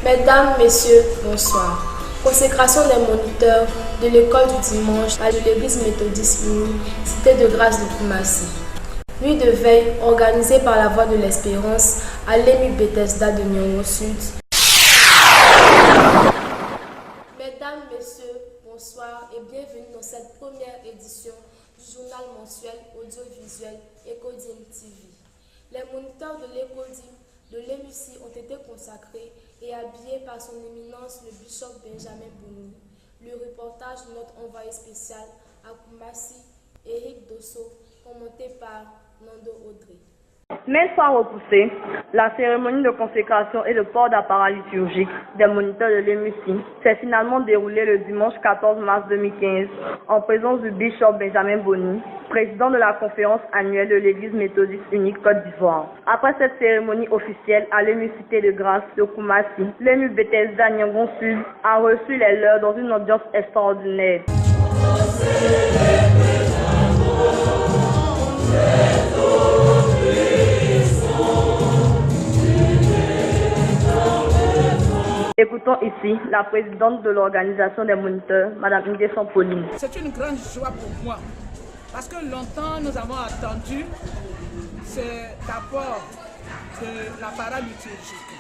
Mesdames, Messieurs, bonsoir. Consécration des moniteurs de l'école du dimanche à l'église méthodiste unie, cité de grâce de Koumassi. Nuit de veille organisée par la Voix de l'Espérance à l'EMU Bethesda de Nyongo Sud. Mesdames, Messieurs, bonsoir et bienvenue dans cette première édition du journal mensuel audiovisuel Ecodim TV. Les moniteurs de l'Ecodim de l'EMUC ont été consacrés et habillés par son éminence le bishop Benjamin Bouni. Le reportage de notre envoyé spécial à Koumassi, Éric Dosso, commenté par Nando Audrey. Même fois repoussée, la cérémonie de consécration et le port d'appareil liturgique des moniteurs de l'EMUC s'est finalement déroulée le dimanche 14 mars 2015 en présence du bishop Benjamin Bouni, président de la conférence annuelle de l'église méthodiste unique Côte d'Ivoire. Après cette cérémonie officielle à l'EMU Cité de Grâce de Koumassi, l'EMU Bethesda Nyongo Sud a reçu les leurs dans une audience extraordinaire. Écoutons ici la présidente de l'organisation des moniteurs, Mme Nguesson Pauline. C'est une grande joie pour moi, parce que longtemps nous avons attendu cet apport de l'appareil liturgique.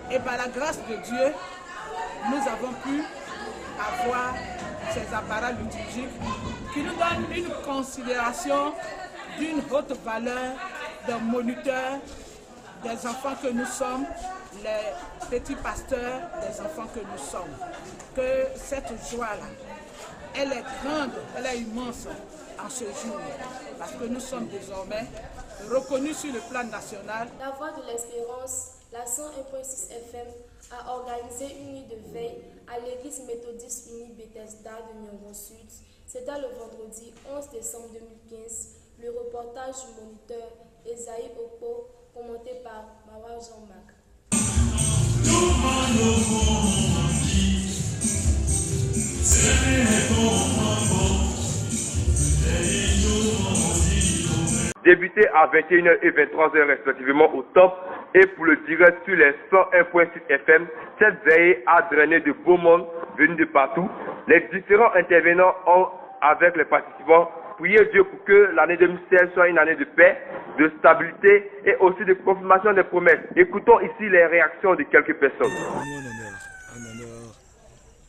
Et par la grâce de Dieu, nous avons pu avoir ces appareils liturgiques qui nous donnent une considération d'une haute valeur d'un moniteur, des enfants que nous sommes, les petits pasteurs des enfants que nous sommes. Que cette joie-là, elle est grande, elle est immense en ce jour, parce que nous sommes désormais reconnus sur le plan national. La Voix de l'Espérance, la 101.6 FM, a organisé une nuit de veille à l'église méthodiste unie Bethesda de Nyongo Sud. C'était le vendredi 11 décembre 2015. Le reportage du moniteur Esaïe Okpo, commenté par Mawa Jean-Marc. Débuté à 21h et 23h respectivement au top et pour le direct sur les 101.6 FM, cette veille a drainé de beau monde venu de partout. Les différents intervenants ont, avec les participants, prié Dieu pour que l'année 2016 soit une année de paix, de stabilité et aussi de confirmation des promesses. Écoutons ici les réactions de quelques personnes. Un honneur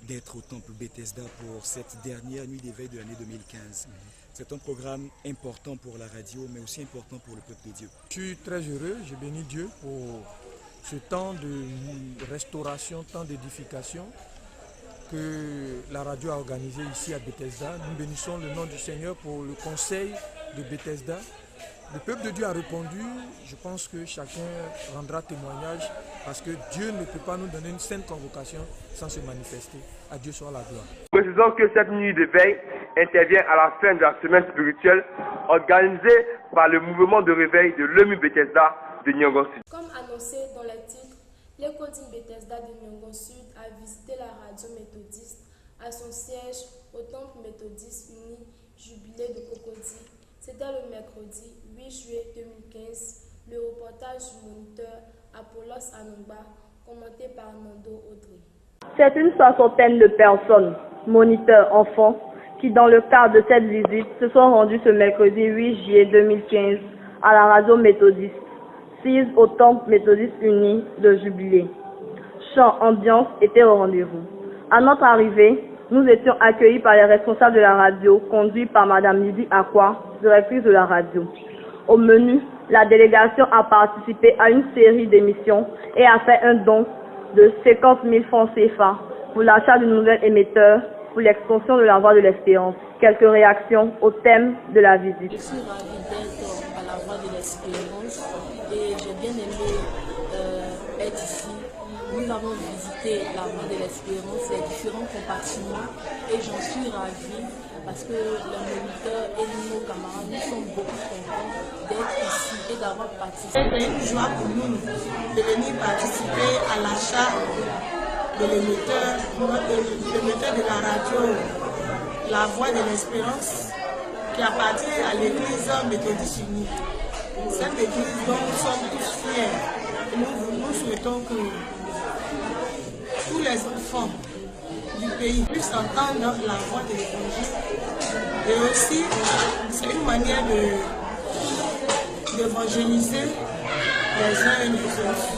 d'être au temple Bethesda pour cette dernière nuit d'éveil de l'année 2015. C'est un programme important pour la radio, mais aussi important pour le peuple de Dieu. Je suis très heureux, je bénis Dieu pour ce temps de restauration, temps d'édification que la radio a organisé ici à Bethesda. Nous bénissons le nom du Seigneur pour le conseil de Bethesda. Le peuple de Dieu a répondu. Je pense que chacun rendra témoignage parce que Dieu ne peut pas nous donner une sainte convocation sans se manifester. À Dieu soit la gloire. Précisons que cette nuit de veille intervient à la fin de la semaine spirituelle organisée par le mouvement de réveil de l'EMU Bethesda de Nyongo Sud. Comme annoncé dans les titres, l'Ecodim Bethesda de Nyongo Sud a visité la radio méthodiste à son siège au temple méthodiste uni Jubilé de Cocody. C'était le mercredi 8 juillet 2015. Le reportage du moniteur Apollos Anumba, commenté par Nando Audrey. C'est une soixantaine de personnes, moniteurs, enfants, qui dans le cadre de cette visite se sont rendus ce mercredi 8 juillet 2015 à la radio méthodiste, sise au temple méthodiste uni de Jubilé. Chant, ambiance étaient au rendez-vous. À notre arrivée, nous étions accueillis par les responsables de la radio, conduits par Mme Lydie Akwa, directrice de la radio. Au menu, la délégation a participé à une série d'émissions et a fait un don de 50 000 francs CFA pour l'achat du nouvel émetteur pour l'expansion de la Voix de l'Espérance. Quelques réactions au thème de la visite. Je suis ravie d'être à la Voix de l'Espérance et j'ai bien aimé être ici. Nous avons visité la Voix de l'Espérance, les différents compartiments et j'en suis ravie parce que les moniteurs et nos camarades, nous sommes beaucoup contents d'être ici et d'avoir participé. C'est une joie pour nous de venir participer à l'achat de l'émetteur de la radio La Voix de l'Espérance qui appartient à l'église méthodiste unie. Cette église dont nous sommes tous fiers. Nous souhaitons que tous les enfants du pays puissent entendre la voix de l'Évangile. Et aussi, c'est une manière d'évangéliser les uns et les autres.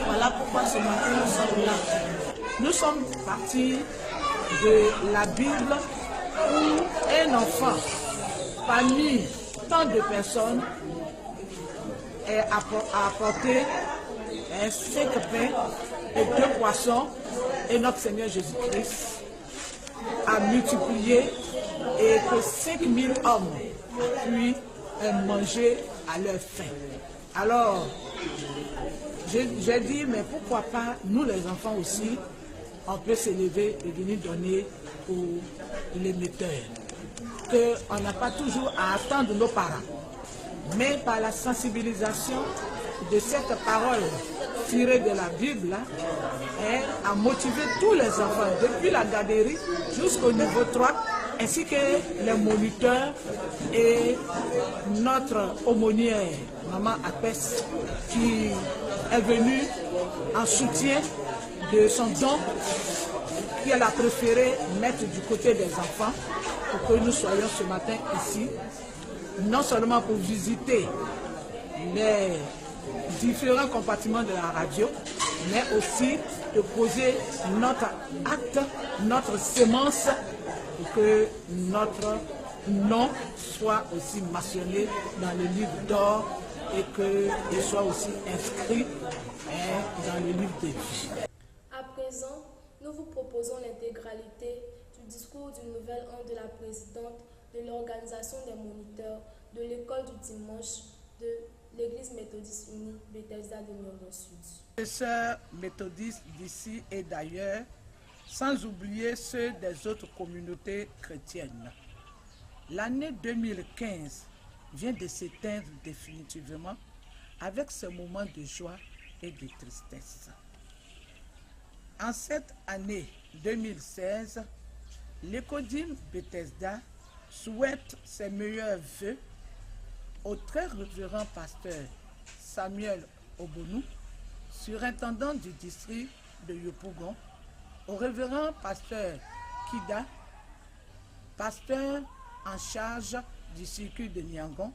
Voilà pourquoi ce matin nous sommes là. Nous sommes partis de la Bible où un enfant, parmi tant de personnes, a apporté 5 pains et 2 poissons, et notre Seigneur Jésus-Christ a multiplié et que 5000 hommes puissent manger à leur faim. Alors, j'ai dit, mais pourquoi pas, nous les enfants aussi, on peut s'élever et venir donner pour l'émetteur. Qu'on n'a pas toujours à attendre nos parents. Mais par la sensibilisation de cette parole tirée de la Bible, a motivé tous les enfants, depuis la garderie jusqu'au niveau 3, ainsi que les moniteurs et notre aumônière, Maman Apes, qui est venue en soutien de son don qu'elle a préféré mettre du côté des enfants pour que nous soyons ce matin ici, non seulement pour visiter les différents compartiments de la radio, mais aussi de poser notre acte, notre sémence, pour que notre nom soit aussi mentionné dans le livre d'or et qu'il soit aussi inscrit dans le livre de vie. À présent, nous vous proposons l'intégralité du discours du nouvel an de la présidente de l'organisation des moniteurs de l'école du dimanche de l'église méthodiste unie Bethesda de Nyongo Sud. Les sœurs méthodistes d'ici et d'ailleurs, sans oublier ceux des autres communautés chrétiennes. L'année 2015 vient de s'éteindre définitivement avec ce moment de joie et de tristesse. En cette année 2016, l'Écodim Bethesda souhaite ses meilleurs vœux au très révérend pasteur Samuel Obonou, surintendant du district de Yopougon, au révérend pasteur Kida, pasteur en charge du circuit de Niangon,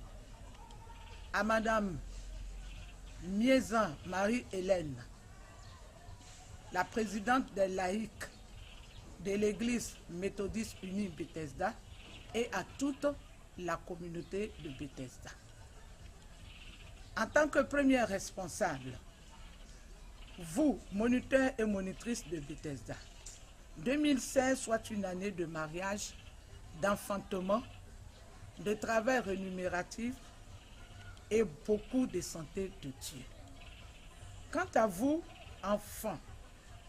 à Madame Miezan Marie-Hélène, la présidente des laïcs de l'église méthodiste unie Bethesda, et à toute la communauté de Bethesda. En tant que premier responsable, vous, moniteurs et monitrices de Bethesda, 2016 soit une année de mariage, d'enfantement, de travail rémunératif et beaucoup de santé de Dieu. Quant à vous, enfants,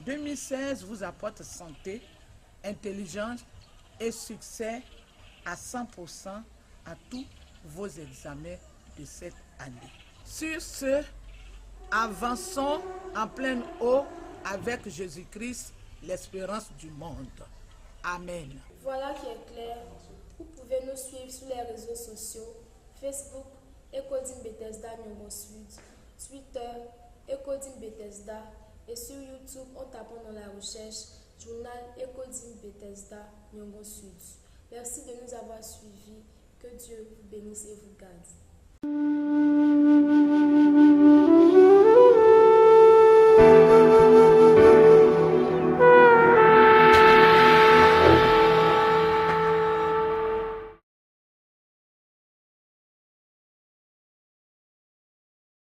2016 vous apporte santé, intelligence et succès à 100% à tous vos examens de cette année. Sur ce, avançons en pleine eau avec Jésus-Christ, l'espérance du monde. Amen. Voilà qui est clair. Vous pouvez nous suivre sur les réseaux sociaux, Facebook, Écodim Bethesda Nyongo Sud, Twitter, Écodim Bethesda, et sur YouTube en tapant dans la recherche Journal Écodim Bethesda Nyongo Sud. Merci de nous avoir suivis. Que Dieu vous bénisse et vous garde.